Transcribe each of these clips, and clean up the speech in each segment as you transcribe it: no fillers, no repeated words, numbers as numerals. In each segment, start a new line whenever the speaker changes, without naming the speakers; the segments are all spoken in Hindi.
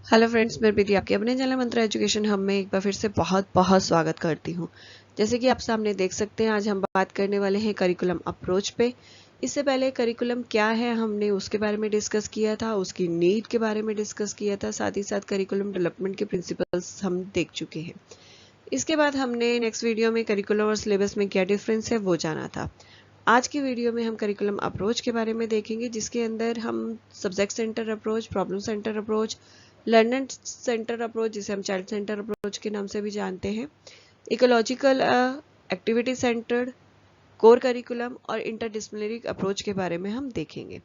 हेलो फ्रेंड्स, मैं प्रीति आपके अपने चैनल मंत्रा एजुकेशन हब में एक बार फिर से बहुत बहुत स्वागत करती हूँ। जैसे कि आप सामने देख सकते हैं, आज हम बात करने वाले हैं करिकुलम अप्रोच पे। इससे पहले करिकुलम क्या है हमने उसके बारे में डिस्कस किया था, उसकी नीड के बारे में डिस्कस किया था, साथ ही साथ करिकुलम डेवलपमेंट के प्रिंसिपल्स हम देख चुके हैं। इसके बाद हमने नेक्स्ट वीडियो में करिकुलम और सिलेबस में क्या डिफरेंस है वो जाना था। आज की वीडियो में हम करिकुलम अप्रोच के बारे में देखेंगे, जिसके अंदर हम subject centre approach, problem centre approach, learner centre approach जिसे हम चाइल्ड सेंटर अप्रोच के नाम से भी जानते हैं, ecological activity centred, core curriculum और इंटरडिसिप्लिनरी अप्रोच के बारे में हम देखेंगे।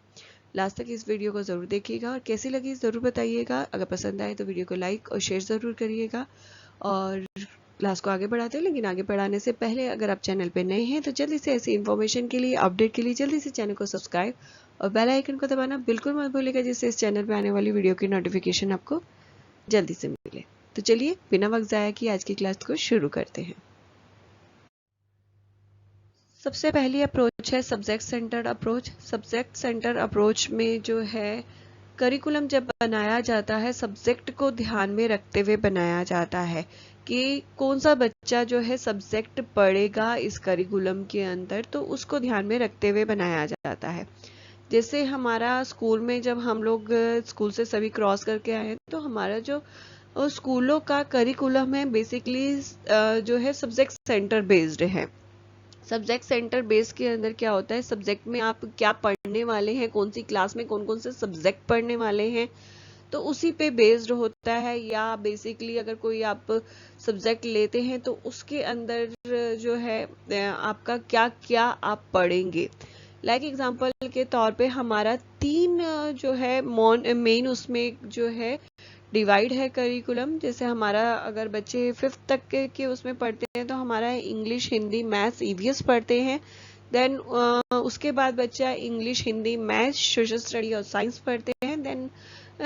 लास्ट तक इस वीडियो को जरूर देखिएगा और कैसी लगी जरूर बताइएगा। अगर पसंद आए तो वीडियो को लाइक और शेयर जरूर करिएगा। और क्लास को आगे बढ़ाते हैं, लेकिन आगे बढ़ाने से पहले अगर आप चैनल पे नए हैं तो जल्दी से ऐसी इन्फॉर्मेशन के लिए, अपडेट के लिए जल्दी से चैनल को सब्सक्राइब और बेल आइकन को दबाना बिल्कुल मत भूलिएगा, जिससे इस चैनल पे आने वाली वीडियो की नोटिफिकेशन आपको जल्दी से मिले। तो चलिए बिना वक्त जाया किए आज की क्लास को शुरू करते हैं। सबसे पहली अप्रोच है subject centred approach. Subject centred approach में जो है करिकुलम जब बनाया जाता है, सब्जेक्ट को ध्यान में रखते हुए बनाया जाता है कि कौन सा बच्चा जो है सब्जेक्ट पढ़ेगा इस करिकुलम के अंदर, तो उसको ध्यान में रखते हुए बनाया जाता है। जैसे हमारा स्कूल में जब हम लोग स्कूल से सभी क्रॉस करके आए हैं, तो हमारा जो स्कूलों का करिकुलम है बेसिकली जो है सब्जेक्ट सेंटर बेस्ड है। सब्जेक्ट सेंटर बेस के अंदर क्या होता है, सब्जेक्ट में आप क्या पढ़ने वाले हैं, कौन सी क्लास में कौन कौन से सब्जेक्ट पढ़ने वाले हैं, तो उसी पे बेस्ड होता है। या बेसिकली अगर कोई आप सब्जेक्ट लेते हैं तो उसके अंदर जो है आपका क्या क्या आप पढ़ेंगे। लाइक एग्जांपल के तौर पे हमारा तीन जो है मेन उसमें जो है डिवाइड है करिकुलम। जैसे हमारा अगर बच्चे 5th तक के उसमें पढ़ते हैं तो हमारा इंग्लिश, हिंदी, मैथ्स, ईवीएस पढ़ते हैं। देन उसके बाद बच्चा English, Hindi, maths, social study और साइंस पढ़ते हैं। देन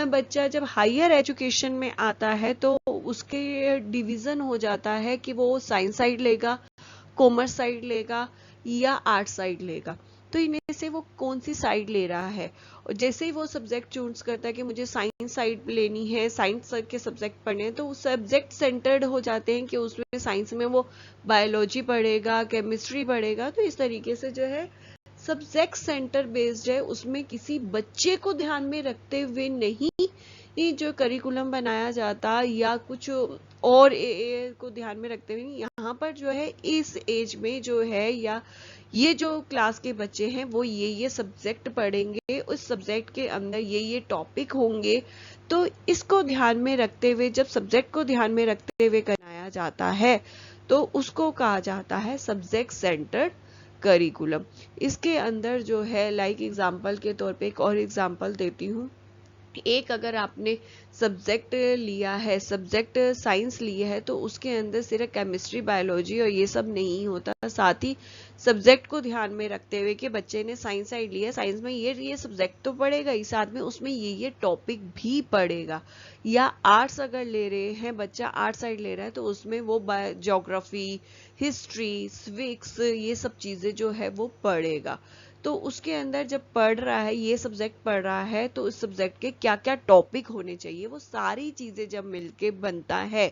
बच्चा जब हायर एजुकेशन में आता है तो उसके डिवीजन हो जाता है कि वो साइंस साइड लेगा, कॉमर्स साइड लेगा या आर्ट साइड लेगा। तो इनमें से वो कौन सी साइड ले रहा है। और जैसे ही वो सब्जेक्ट चूज करता है कि मुझे साइंस साइड लेनी है, साइंस के सब्जेक्ट पढ़ने हैं, तो वो सब्जेक्ट सेंटर्ड हो जाते हैं कि उसमें साइंस में वो बायोलॉजी पढ़ेगा, केमिस्ट्री पढ़ेगा। तो इस तरीके से जो है सब्जेक्ट सेंटर बेस्ड है, उसमें किसी बच्चे को ध्यान में रखते हुए नहीं ये जो करिकुलम बनाया जाता या कुछ और को ध्यान में रखते हुए। यहाँ पर जो है इस एज में जो है या ये जो क्लास के बच्चे हैं वो ये सब्जेक्ट पढ़ेंगे, उस सब्जेक्ट के अंदर ये टॉपिक होंगे। तो इसको ध्यान में रखते हुए, जब सब्जेक्ट को ध्यान में रखते हुए बनाया जाता है तो उसको कहा जाता है सब्जेक्ट सेंटर्ड करिकुलम। इसके अंदर जो है लाइक एग्जांपल के तौर पे एक और एग्जांपल देती हूँ। एक अगर आपने सब्जेक्ट लिया है, सब्जेक्ट साइंस लिया है, तो उसके अंदर सिर्फ केमिस्ट्री, बायोलॉजी और ये सब नहीं होता। साथ ही सब्जेक्ट को ध्यान में रखते हुए कि बच्चे ने साइंस साइड लिया, साइंस में ये सब्जेक्ट तो पढ़ेगा ही, साथ में उसमें ये टॉपिक भी पढ़ेगा। या आर्ट्स अगर ले रहे हैं, बच्चा आर्ट साइड ले रहा है, तो उसमें वो ज्योग्राफी, हिस्ट्री, सिविक्स, ये सब चीजें जो है वो पढ़ेगा। तो उसके अंदर जब पढ़ रहा है, ये सब्जेक्ट पढ़ रहा है, तो उस सब्जेक्ट के क्या क्या टॉपिक होने चाहिए, वो सारी चीजें जब मिलके बनता है,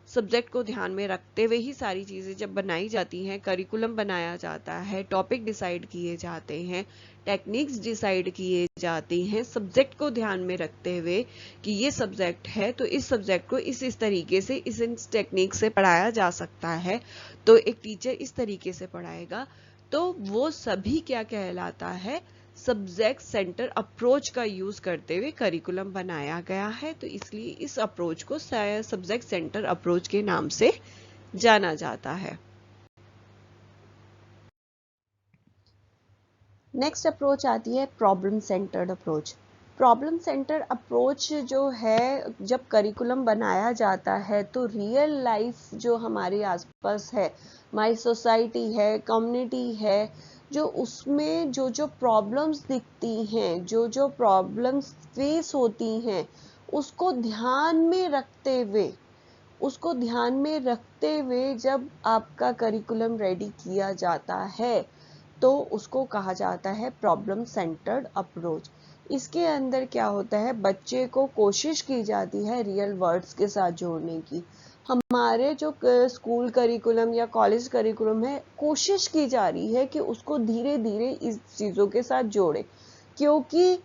सब्जेक्ट को ध्यान में रखते हुए ही सारी चीजें जब बनाई जाती हैं, करिकुलम बनाया जाता है, टॉपिक डिसाइड किए जाते हैं, टेक्निक्स डिसाइड किए जाती हैं, सब्जेक्ट को ध्यान में रखते हुए कि ये सब्जेक्ट है तो इस सब्जेक्ट को इस तरीके से, इस टेक्निक से पढ़ाया जा सकता है, तो एक टीचर इस तरीके से पढ़ाएगा। तो वो सभी क्या कहलाता है, सब्जेक्ट सेंटर अप्रोच का यूज करते हुए करिकुलम बनाया गया है। तो इसलिए इस अप्रोच को सब्जेक्ट सेंटर अप्रोच के नाम से जाना जाता है। नेक्स्ट अप्रोच आती है problem centred approach. Problem centre approach जो है, जब करिकुलम बनाया जाता है तो रियल लाइफ जो हमारे आसपास है, हमारी सोसाइटी है, कम्युनिटी है, जो उसमें जो प्रॉब्लम्स दिखती हैं, जो प्रॉब्लम्स फेस होती हैं, उसको ध्यान में रखते हुए, उसको ध्यान में रखते हुए जब आपका करिकुलम रेडी किया जाता है तो उसको कहा जाता है प्रॉब्लम सेंटर्ड अप्रोच। इसके अंदर क्या होता है, बच्चे को कोशिश की जाती है रियल वर्ड्स के साथ जोड़ने की। हमारे जो स्कूल करिकुलम या कॉलेज करिकुलम है, कोशिश की जा रही है कि उसको धीरे धीरे इस चीज़ों के साथ जोड़े, क्योंकि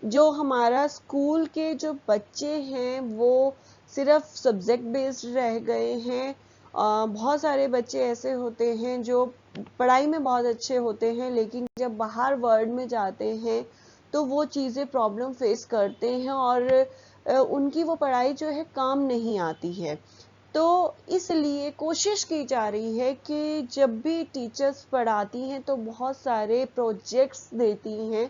जो हमारा स्कूल के जो बच्चे हैं वो सिर्फ सब्जेक्ट बेस्ड रह गए हैं। बहुत सारे बच्चे ऐसे होते हैं जो पढ़ाई में बहुत अच्छे होते हैं, लेकिन जब बाहर वर्ल्ड में जाते हैं तो वो चीज़ें प्रॉब्लम फेस करते हैं और उनकी वो पढ़ाई जो है काम नहीं आती है। तो इसलिए कोशिश की जा रही है कि जब भी टीचर्स पढ़ाती हैं तो बहुत सारे प्रोजेक्ट्स देती हैं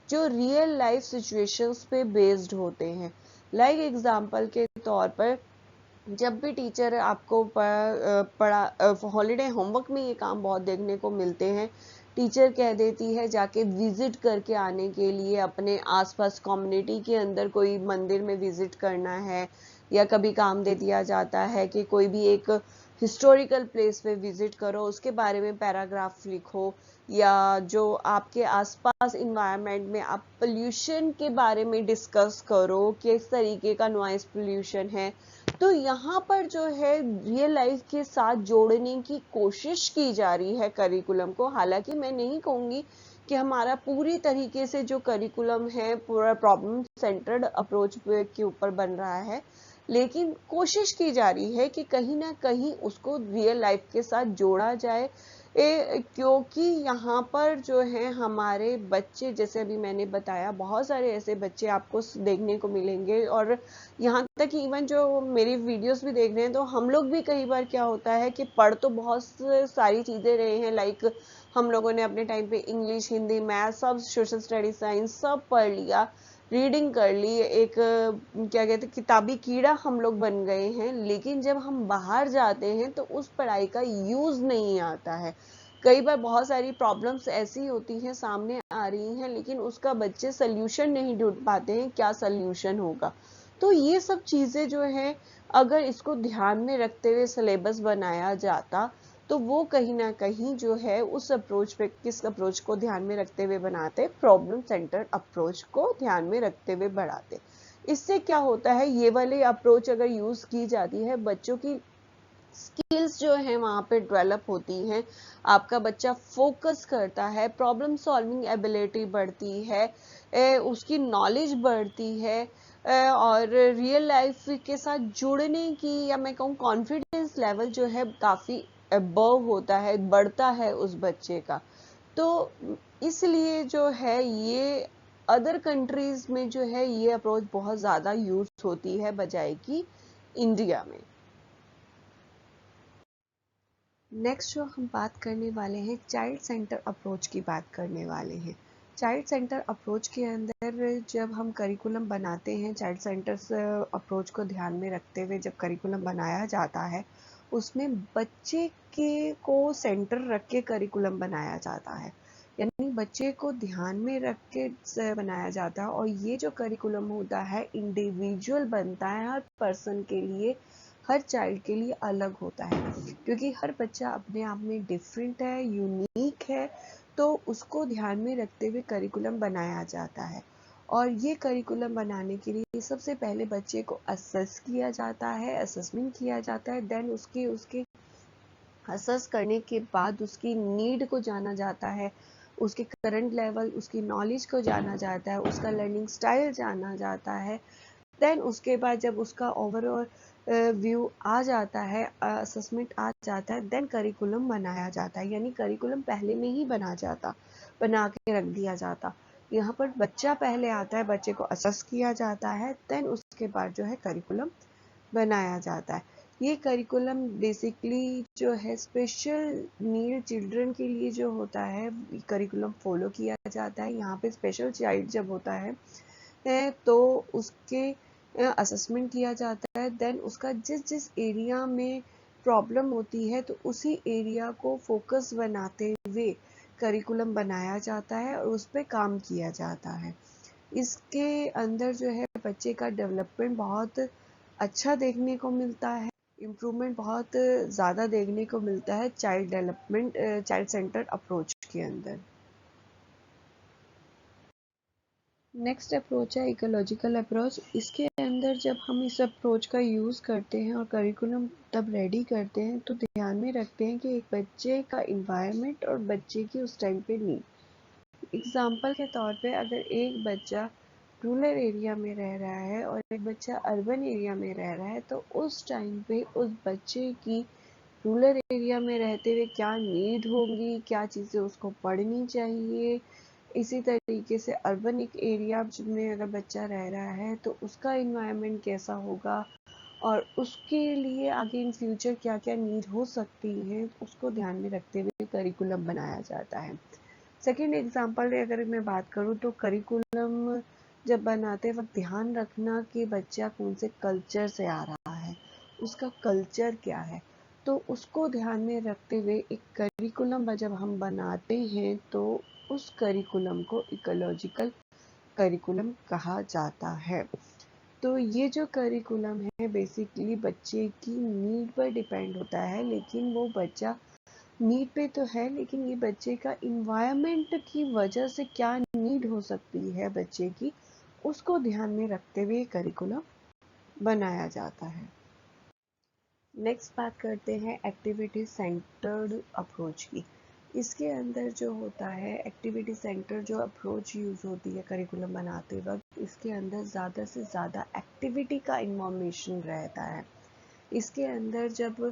जो रियल लाइफ सिचुएशंस पे बेस्ड होते हैं। लाइक एग्जांपल के तौर पर, जब भी टीचर आपको पढ़ा हॉलीडे होमवर्क में ये काम बहुत देखने को मिलते हैं, टीचर कह देती है जाके विजिट करके आने के लिए, अपने आसपास कम्युनिटी के अंदर कोई मंदिर में विजिट करना है, या कभी काम दे दिया जाता है कि कोई भी एक हिस्टोरिकल प्लेस पे विजिट करो, उसके बारे में पैराग्राफ लिखो, या जो आपके आसपास इन्वायरमेंट में आप पोल्यूशन के बारे में डिस्कस करो, किस तरीके का नॉइस पोल्यूशन है। तो यहाँ पर जो है रियल लाइफ के साथ जोड़ने की कोशिश की जा रही है करिकुलम को। हालांकि मैं नहीं कहूंगी कि हमारा पूरी तरीके से जो करिकुलम है पूरा प्रॉब्लम सेंटर्ड अप्रोच के ऊपर बन रहा है, लेकिन कोशिश की जा रही है कि कहीं ना कहीं उसको रियल लाइफ के साथ जोड़ा जाए। क्योंकि यहाँ पर जो है हमारे बच्चे, जैसे अभी मैंने बताया, बहुत सारे ऐसे बच्चे आपको देखने को मिलेंगे, और यहाँ तक कि इवन जो मेरी वीडियोस भी देख रहे हैं, तो हम लोग भी कई बार क्या होता है कि पढ़ तो बहुत सारी चीजें रहे हैं, लाइक हम लोगों ने अपने टाइम पे इंग्लिश, हिंदी, मैथ, सब सोशल स्टडी, साइंस सब पढ़ लिया, रीडिंग कर ली, एक क्या कहते हैं किताबी कीड़ा हम लोग बन गए हैं। लेकिन जब हम बाहर जाते हैं तो उस पढ़ाई का यूज नहीं आता है। कई बार बहुत सारी प्रॉब्लम्स ऐसी होती हैं, सामने आ रही हैं, लेकिन उसका बच्चे सोल्यूशन नहीं ढूंढ पाते हैं, क्या सोल्यूशन होगा। तो ये सब चीजें जो है, अगर इसको ध्यान में रखते हुए सिलेबस बनाया जाता तो वो कहीं ना कहीं जो है उस अप्रोच पे, किस अप्रोच को ध्यान में रखते हुए बनाते, प्रॉब्लम सेंटर्ड अप्रोच को ध्यान में रखते हुए बढ़ाते। इससे क्या होता है, ये वाली अप्रोच अगर यूज की जाती है, बच्चों की स्किल्स जो है वहां पे डेवलप होती हैं, आपका बच्चा फोकस करता है, प्रॉब्लम सॉल्विंग एबिलिटी बढ़ती है, उसकी नॉलेज बढ़ती है, और रियल लाइफ के साथ जुड़ने की, या मैं कहूँ कॉन्फिडेंस लेवल जो है काफी अबव होता है, बढ़ता है उस बच्चे का। तो इसलिए जो है ये अदर कंट्रीज में जो है ये अप्रोच बहुत ज्यादा यूज होती है बजाय कि इंडिया में। नेक्स्ट जो हम बात करने वाले हैं, चाइल्ड सेंटर अप्रोच की बात करने वाले हैं। चाइल्ड सेंटर अप्रोच के अंदर जब हम करिकुलम बनाते हैं, चाइल्ड सेंटर अप्रोच को ध्यान में रखते हुए जब करिकुलम बनाया जाता है, उसमें बच्चे के को सेंटर रख के करिकुलम बनाया जाता है, यानी बच्चे को ध्यान में रख के बनाया जाता है। और ये जो करिकुलम होता है इंडिविजुअल बनता है, हर पर्सन के लिए, हर चाइल्ड के लिए अलग होता है, क्योंकि हर बच्चा अपने आप में डिफरेंट है, यूनिक है। तो उसको ध्यान में रखते हुए करिकुलम बनाया जाता है। और ये करिकुलम बनाने के लिए सबसे पहले बच्चे को असेस किया जाता है, असेसमेंट किया जाता है, देन उसके उसके असेस करने के बाद उसकी नीड को जाना जाता है, उसके करंट लेवल, उसकी नॉलेज को जाना जाता है, उसका लर्निंग स्टाइल जाना जाता है। देन उसके बाद जब उसका ओवरऑल व्यू आ जाता है, असेसमेंट आ जाता है, देन करिकुलम बनाया जाता है। यानी करिकुलम पहले में ही बना के रख दिया जाता। यहाँ पर बच्चा पहले आता है, बच्चे को असेस किया जाता है, देन उसके बाद जो है करिकुलम बनाया जाता है। ये करिकुलम बेसिकली जो है स्पेशल नीड चिल्ड्रन के लिए जो होता है, करिकुलम फॉलो किया जाता है। यहाँ पे स्पेशल चाइल्ड जब होता है तो उसके असेसमेंट किया जाता है, देन उसका जिस जिस एरिया में प्रॉब्लम होती है तो उसी एरिया को फोकस बनाते हुए करिकुलम बनाया जाता है और उस पर काम किया जाता है। इसके अंदर जो है बच्चे का डेवलपमेंट बहुत अच्छा देखने को मिलता है, इम्प्रूवमेंट बहुत ज़्यादा देखने को मिलता है child development, child centre approach के अंदर। नेक्स्ट अप्रोच है इकोलॉजिकल अप्रोच। इसके अंदर जब हम इस अप्रोच का यूज़ करते हैं और करिकुलम तब रेडी करते हैं तो ध्यान में रखते हैं कि एक बच्चे का इन्वायरमेंट और बच्चे की उस टाइम पे नीड। एग्जाम्पल के तौर पे अगर एक बच्चा रूरल एरिया में रह रहा है और एक बच्चा अर्बन एरिया में रह रहा है तो उस टाइम पे उस बच्चे की रूरल एरिया में रहते हुए क्या नीड होगी, क्या चीज़ें उसको पढ़नी चाहिए। इसी तरीके से अर्बन एक एरिया में अगर बच्चा रह रहा है तो उसका इन्वायरमेंट कैसा होगा और उसके लिए आगे इन फ्यूचर क्या क्या नीड हो सकती है उसको ध्यान में रखते हुए करिकुलम बनाया जाता है। सेकेंड एग्जाम्पल अगर मैं बात करूँ तो करिकुलम जब बनाते वक्त ध्यान रखना कि बच्चा कौन से कल्चर से आ रहा है, उसका कल्चर क्या है, तो उसको ध्यान में रखते हुए एक करिकुलम जब हम बनाते हैं तो उस करिकुलम को इकोलॉजिकल करिकुलम कहा जाता है। तो ये जो करिकुलम है बेसिकली बच्चे की नीड पर डिपेंड होता है, लेकिन वो बच्चा नीड पे तो है लेकिन ये बच्चे का इन्वायरमेंट की वजह से क्या नीड हो सकती है बच्चे की, उसको ध्यान में रखते हुए करिकुलम बनाया जाता है। नेक्स्ट बात करते हैं एक्टिविटी सेंटर्ड अप्रोच की। इसके अंदर जो होता है एक्टिविटी सेंटर जो अप्रोच यूज़ होती है करिकुलम बनाते वक्त, इसके अंदर ज़्यादा से ज़्यादा एक्टिविटी का इन्फॉर्मेशन रहता है। इसके अंदर जब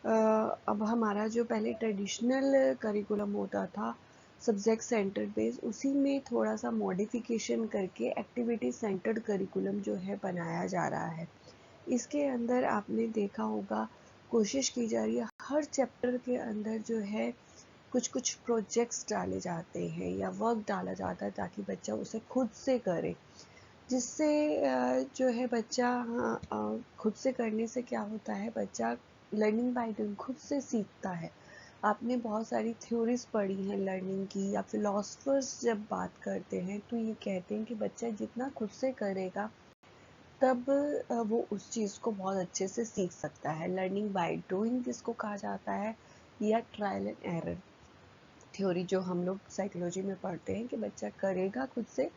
अब हमारा जो पहले ट्रेडिशनल करिकुलम होता था सब्जेक्ट सेंटर्ड बेस्ड, उसी में थोड़ा सा मॉडिफिकेशन करके एक्टिविटी सेंटर्ड करिकुलम जो है बनाया जा रहा है। इसके अंदर आपने देखा होगा कोशिश की जा रही है हर चैप्टर के अंदर जो है कुछ कुछ प्रोजेक्ट्स डाले जाते हैं या वर्क डाला जाता है ताकि बच्चा उसे खुद से करे, जिससे जो है बच्चा खुद से करने से क्या होता है बच्चा लर्निंग बाय डूइंग खुद से सीखता है। आपने बहुत सारी थ्योरीज पढ़ी हैं लर्निंग की या फिलोसफर्स जब बात करते हैं तो ये कहते हैं कि बच्चा जितना खुद से करेगा तब वो उस चीज़ को बहुत अच्छे से सीख सकता है। लर्निंग बाय डूइंग जिसको कहा जाता है या ट्रायल एंड एरर थ्योरी जो हम लोग साइकोलॉजी में पढ़ते हैं कि बच्चा करेगा खुद से,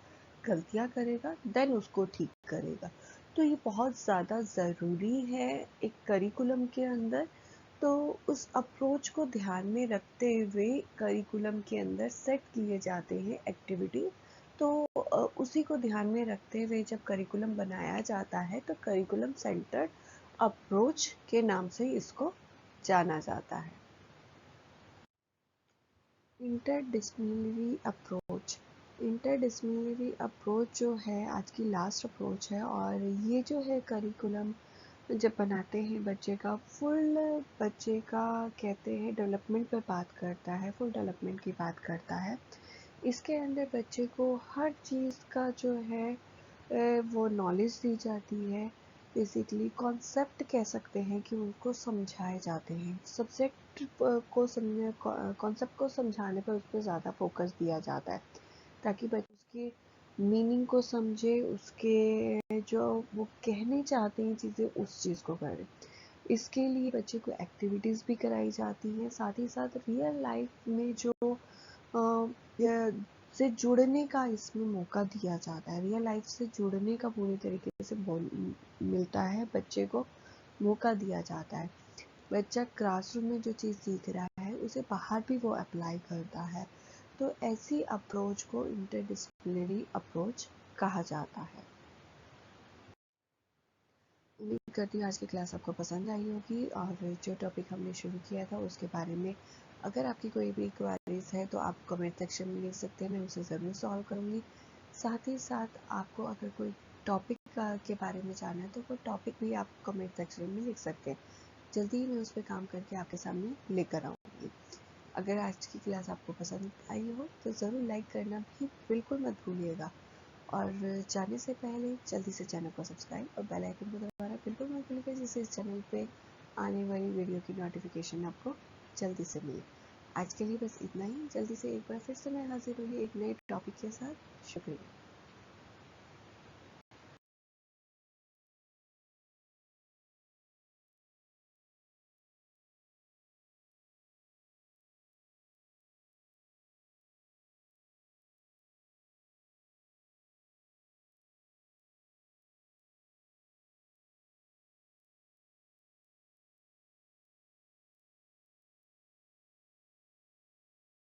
गलतियाँ करेगा देन उसको ठीक करेगा। तो ये बहुत ज़्यादा ज़रूरी है एक करिकुलम के अंदर। तो उस अप्रोच को ध्यान में रखते हुए करिकुलम के अंदर सेट किए जाते हैं एक्टिविटी। तो उसी को ध्यान में रखते हुए जब करिकुलम बनाया जाता है तो करिकुलम सेंटर्ड अप्रोच के नाम से इसको जाना जाता है। Interdisciplinary approach. इंटरडिसिप्लिनरी अप्रोच जो है आज की लास्ट अप्रोच है और ये जो है करिकुलम जब बनाते हैं बच्चे का फुल बच्चे का कहते हैं डेवलपमेंट पे बात करता है, फुल डेवलपमेंट की बात करता है। इसके अंदर बच्चे को हर चीज़ का जो है वो नॉलेज दी जाती है। बेसिकली कॉन्सेप्ट कह सकते हैं कि उनको समझाए जाते हैं। सब्जेक्ट को समझ कॉन्सेप्ट को समझाने पर उस पर ज़्यादा फोकस दिया जाता है ताकि बच्चे उसके मीनिंग को समझे, उसके जो वो कहने चाहते हैं चीज़ें उस चीज़ को करें। इसके लिए बच्चे को एक्टिविटीज़ भी कराई जाती हैं, साथ ही साथ रियल लाइफ में जो से जुड़ने का इसमें मौका दिया जाता है। रियल लाइफ से जुड़ने का पूरी तरीके से मिलता है, बच्चे को मौका दिया जाता है। बच्चा क्लासरूम में जो चीज़ सीख रहा है उसे बाहर भी वो अप्लाई करता है। तो ऐसी अप्रोच को इंटरडिसिप्लिनरी अप्रोच कहा जाता है। उम्मीद करती हूँ आज की क्लास आपको पसंद आई होगी और जो टॉपिक हमने शुरू किया था उसके बारे में अगर आपकी कोई भी क्वेरीज है तो आप कमेंट सेक्शन में लिख सकते हैं, मैं उसे ज़रूर सॉल्व करूँगी। साथ ही साथ आपको अगर कोई टॉपिक के बारे में जानना है तो वो टॉपिक भी आप कमेंट सेक्शन में लिख सकते हैं। जल्दी ही मैं उस पर काम करके आपके सामने लेकर आऊँगी। अगर आज की क्लास आपको पसंद आई हो तो ज़रूर लाइक करना भी बिल्कुल मत भूलिएगा और जाने से पहले जल्दी से चैनल को सब्सक्राइब और बेल आइकन को दबाना बिल्कुल मत भूलिएगा, जिससे इस चैनल पे आने वाली वीडियो की नोटिफिकेशन आपको जल्दी से मिले। आज के लिए बस इतना ही। जल्दी से एक बार फिर से मैं हाजिर होगी एक नए टॉपिक के साथ। शुक्रिया।